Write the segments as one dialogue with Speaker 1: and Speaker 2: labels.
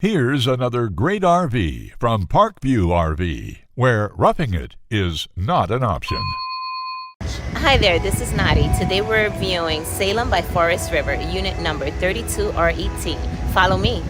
Speaker 1: Here's another great RV from Parkview RV, where roughing it is not an option.
Speaker 2: Hi there, this is Nadi. Today we're reviewing Salem by Forest River, unit number 32RET. Follow me.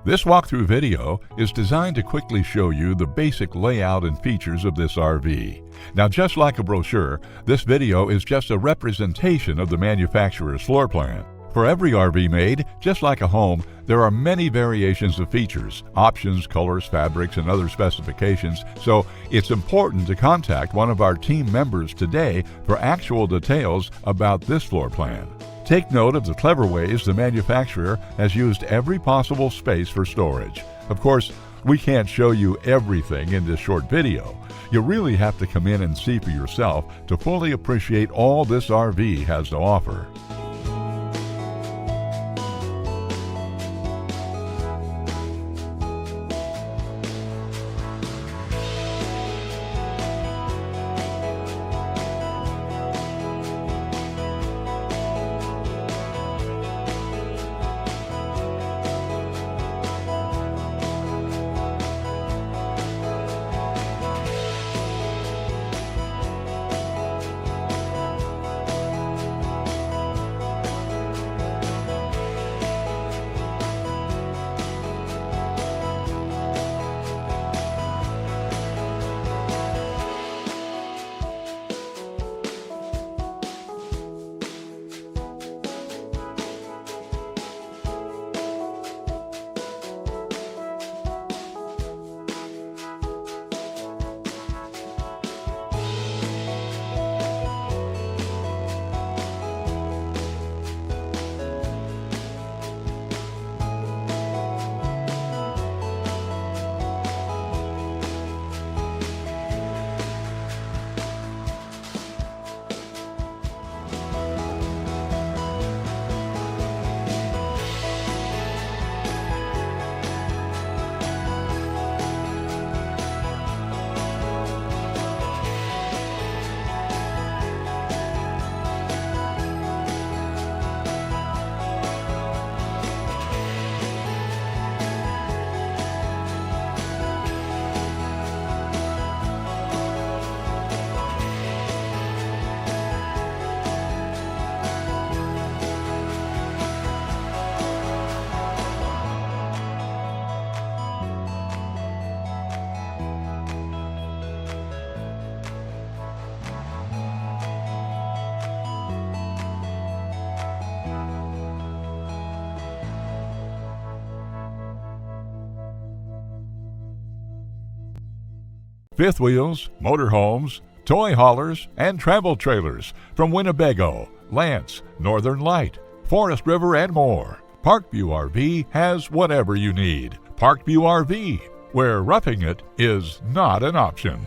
Speaker 1: This walkthrough video is designed to quickly show you the basic layout and features of this RV. Now, just like a brochure, this video is just a representation of the manufacturer's floor plan. For every RV made, just like a home, there are many variations of features, options, colors, fabrics, and other specifications, so it's important to contact one of our team members today for actual details about this floor plan. Take note of the clever ways the manufacturer has used every possible space for storage. Of course, we can't show you everything in this short video. You really have to come in and see for yourself to fully appreciate all this RV has to offer. Fifth wheels, motorhomes, toy haulers, and travel trailers from Winnebago, Lance, Northern Light, Forest River, and more. Parkview RV has whatever you need. Parkview RV, where roughing it is not an option.